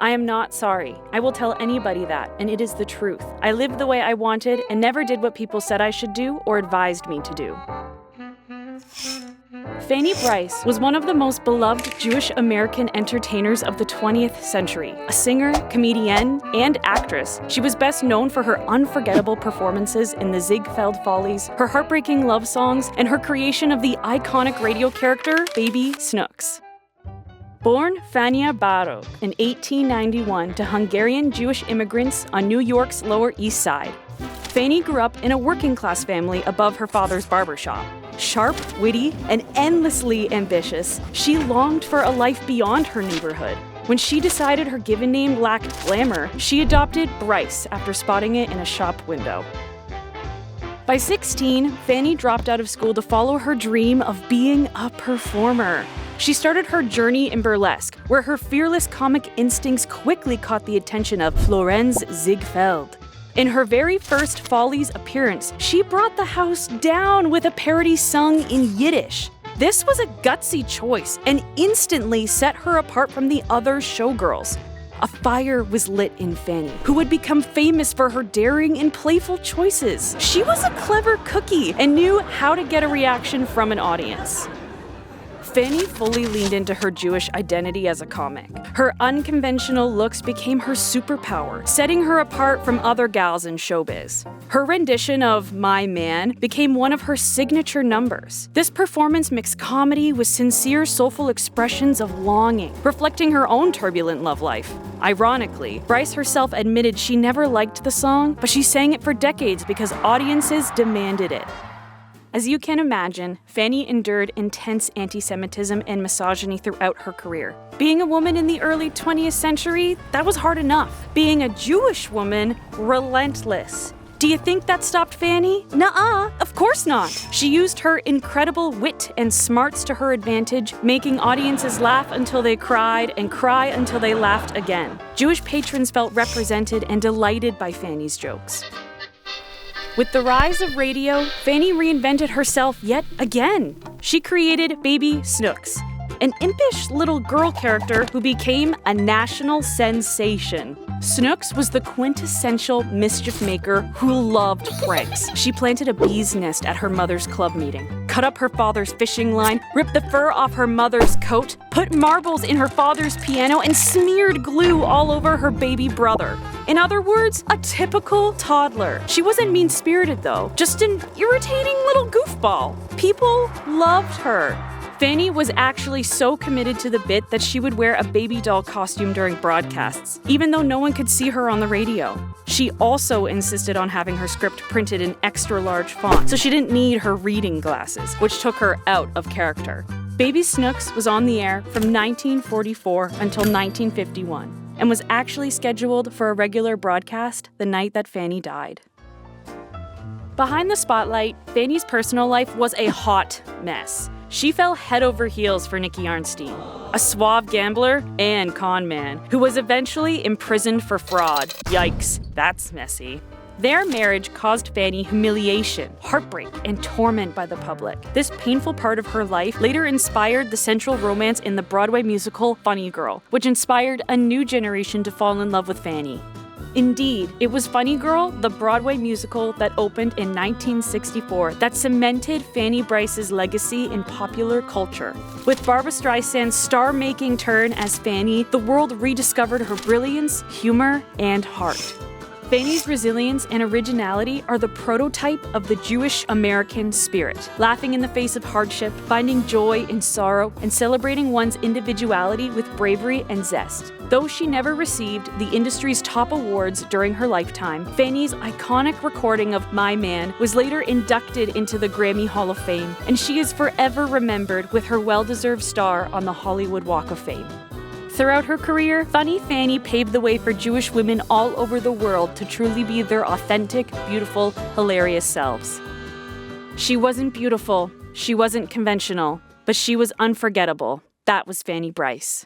I am not sorry. I will tell anybody that, and it is the truth. I lived the way I wanted and never did what people said I should do or advised me to do. Fanny Brice was one of the most beloved Jewish American entertainers of the 20th century. A singer, comedian, and actress, she was best known for her unforgettable performances in the Ziegfeld Follies, her heartbreaking love songs, and her creation of the iconic radio character, Baby Snooks. Born Fanny Brice in 1891 to Hungarian Jewish immigrants on New York's Lower East Side, Fanny grew up in a working-class family above her father's barbershop. Sharp, witty, and endlessly ambitious, she longed for a life beyond her neighborhood. When she decided her given name lacked glamour, she adopted Brice after spotting it in a shop window. By 16, Fanny dropped out of school to follow her dream of being a performer. She started her journey in burlesque, where her fearless comic instincts quickly caught the attention of Florenz Ziegfeld. In her very first Follies appearance, she brought the house down with a parody sung in Yiddish. This was a gutsy choice and instantly set her apart from the other showgirls. A fire was lit in Fanny, who would become famous for her daring and playful choices. She was a clever cookie and knew how to get a reaction from an audience. Fanny fully leaned into her Jewish identity as a comic. Her unconventional looks became her superpower, setting her apart from other gals in showbiz. Her rendition of My Man became one of her signature numbers. This performance mixed comedy with sincere, soulful expressions of longing, reflecting her own turbulent love life. Ironically, Brice herself admitted she never liked the song, but she sang it for decades because audiences demanded it. As you can imagine, Fanny endured intense anti-Semitism and misogyny throughout her career. Being a woman in the early 20th century, that was hard enough. Being a Jewish woman, relentless. Do you think that stopped Fanny? Nuh-uh, of course not. She used her incredible wit and smarts to her advantage, making audiences laugh until they cried and cry until they laughed again. Jewish patrons felt represented and delighted by Fanny's jokes. With the rise of radio, Fanny reinvented herself yet again. She created Baby Snooks, an impish little girl character who became a national sensation. Snooks was the quintessential mischief maker who loved pranks. She planted a bee's nest at her mother's club meeting, cut up her father's fishing line, ripped the fur off her mother's coat, put marbles in her father's piano, and smeared glue all over her baby brother. In other words, a typical toddler. She wasn't mean-spirited though, just an irritating little goofball. People loved her. Fanny was actually so committed to the bit that she would wear a baby doll costume during broadcasts, even though no one could see her on the radio. She also insisted on having her script printed in extra-large font, so she didn't need her reading glasses, which took her out of character. Baby Snooks was on the air from 1944 until 1951, and was actually scheduled for a regular broadcast the night that Fanny died. Behind the spotlight, Fanny's personal life was a hot mess. She fell head over heels for Nicky Arnstein, a suave gambler and con man who was eventually imprisoned for fraud. Yikes, that's messy. Their marriage caused Fanny humiliation, heartbreak, and torment by the public. This painful part of her life later inspired the central romance in the Broadway musical Funny Girl, which inspired a new generation to fall in love with Fanny. Indeed, it was Funny Girl, the Broadway musical that opened in 1964, that cemented Fanny Brice's legacy in popular culture. With Barbra Streisand's star-making turn as Fanny, the world rediscovered her brilliance, humor, and heart. Fanny's resilience and originality are the prototype of the Jewish American spirit, laughing in the face of hardship, finding joy in sorrow, and celebrating one's individuality with bravery and zest. Though she never received the industry's top awards during her lifetime, Fanny's iconic recording of My Man was later inducted into the Grammy Hall of Fame, and she is forever remembered with her well-deserved star on the Hollywood Walk of Fame. Throughout her career, Funny Fanny paved the way for Jewish women all over the world to truly be their authentic, beautiful, hilarious selves. She wasn't beautiful, she wasn't conventional, but she was unforgettable. That was Fanny Brice.